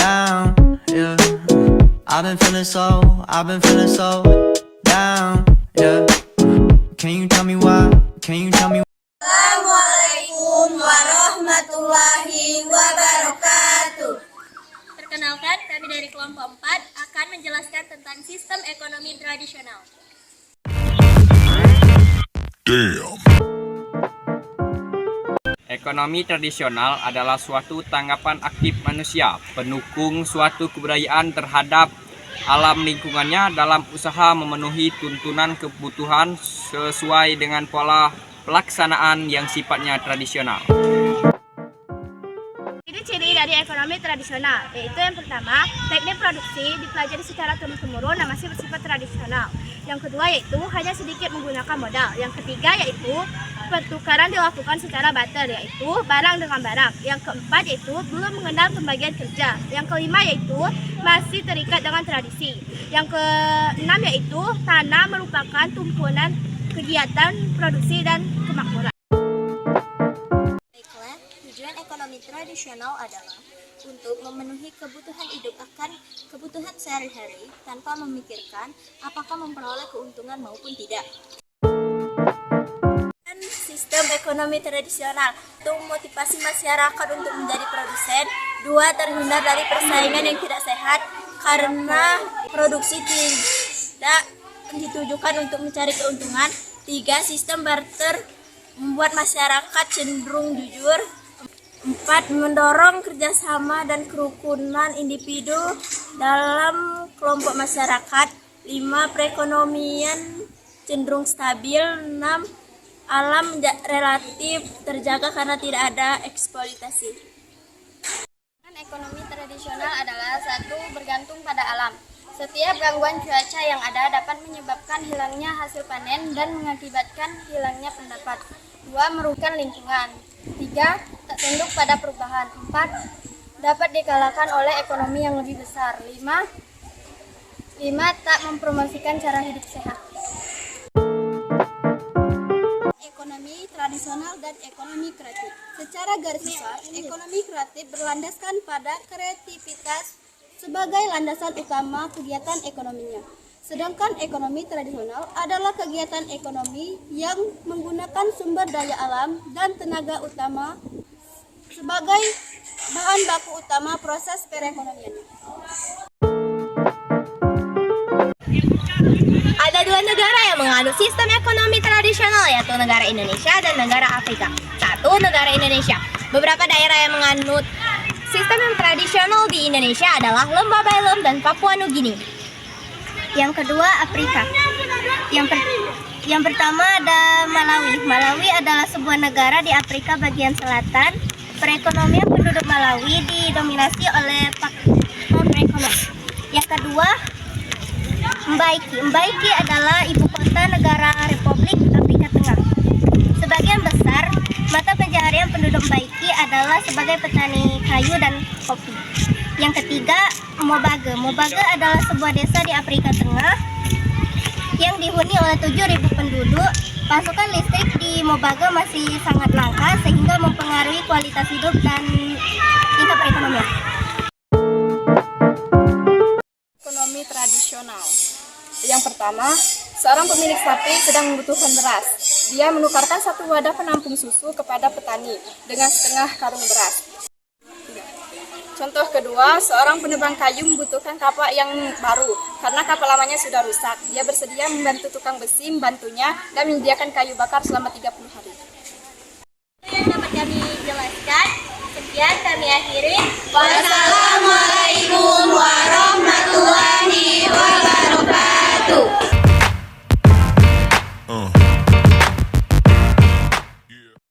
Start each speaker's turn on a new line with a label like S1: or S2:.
S1: down, yeah. I've been feeling so down, yeah. Can you tell me why?
S2: Assalamualaikum warahmatullahi wabarakatuh.
S3: Perkenalkan, kami dari kelompok 4 akan menjelaskan tentang sistem ekonomi tradisional.
S4: Ekonomi tradisional adalah suatu tanggapan aktif manusia, pendukung suatu kebudayaan terhadap alam lingkungannya dalam usaha memenuhi tuntunan kebutuhan sesuai dengan pola pelaksanaan yang sifatnya tradisional.
S5: Ciri-ciri dari ekonomi tradisional yaitu yang pertama, teknik produksi dipelajari secara turun-temurun dan masih bersifat tradisional. Yang kedua yaitu hanya sedikit menggunakan modal. Yang ketiga yaitu pertukaran dilakukan secara barter, yaitu barang dengan barang. Yang keempat yaitu belum mengenal pembagian kerja. Yang kelima yaitu masih terikat dengan tradisi. Yang keenam yaitu tanah merupakan tumpuan kegiatan produksi dan kemakmuran.
S3: Baiklah, tujuan ekonomi tradisional adalah untuk memenuhi kebutuhan hidup akan kebutuhan sehari-hari tanpa memikirkan apakah memperoleh keuntungan maupun tidak. Sistem ekonomi tradisional untuk memotivasi masyarakat untuk menjadi produsen. 2. Terhindar dari persaingan yang tidak sehat karena produksi tidak ditujukan untuk mencari keuntungan. 3. Sistem barter membuat masyarakat cenderung jujur. 4. Mendorong kerjasama dan kerukunan individu dalam kelompok masyarakat. 5. Perekonomian cenderung stabil. 6. Alam relatif terjaga karena tidak ada eksploitasi. Ekonomi tradisional adalah 1. Bergantung pada alam. Setiap gangguan cuaca yang ada dapat menyebabkan hilangnya hasil panen dan mengakibatkan hilangnya pendapat. 2. Merugikan lingkungan. 3. Tak tunduk pada perubahan. 4. Dapat dikalahkan oleh ekonomi yang lebih besar. 5. Tak mempromosikan cara hidup sehat.
S2: Ekonomi tradisional dan ekonomi kreatif. Secara garis besar, ekonomi kreatif berlandaskan pada kreativitas sebagai landasan utama kegiatan ekonominya. Sedangkan ekonomi tradisional adalah kegiatan ekonomi yang menggunakan sumber daya alam dan tenaga utama sebagai bahan baku utama proses perekonomian.
S5: Ada 2 negara yang menganut sistem ekonomi tradisional, yaitu negara Indonesia dan negara Afrika. 1. Negara Indonesia. Beberapa daerah yang menganut sistem yang tradisional di Indonesia adalah Lembah Baliem dan Papua Nugini. Yang kedua, Afrika. Yang pertama ada Malawi. Malawi adalah sebuah negara di Afrika bagian selatan. Perekonomian penduduk Malawi didominasi oleh faktor ekonomi. Yang kedua, Mbaiki adalah ibu kota negara Republik Afrika Tengah. Sebagian besar mata pencaharian penduduk Mbaiki adalah sebagai petani kayu dan kopi. Yang ketiga, Mobage. Mobage adalah sebuah desa di Afrika Tengah yang dihuni oleh 7.000 penduduk. Pasokan listrik di Mobage masih sangat langka sehingga mempengaruhi kualitas hidup dan tingkat perekonomian.
S2: Ekonomi tradisional. Yang pertama, seorang pemilik sapi sedang membutuhkan beras. Dia menukarkan 1 wadah penampung susu kepada petani dengan setengah karung beras. Contoh kedua, seorang penebang kayu membutuhkan kapak yang baru karena kapak lamanya sudah rusak. Dia bersedia membantu tukang besi membantunya dan menyediakan kayu bakar selama 30 hari.
S3: Yang dapat kami jelaskan. Sekian kami akhiri.
S2: Wassalamualaikum warahmatullahi wabarakatuh.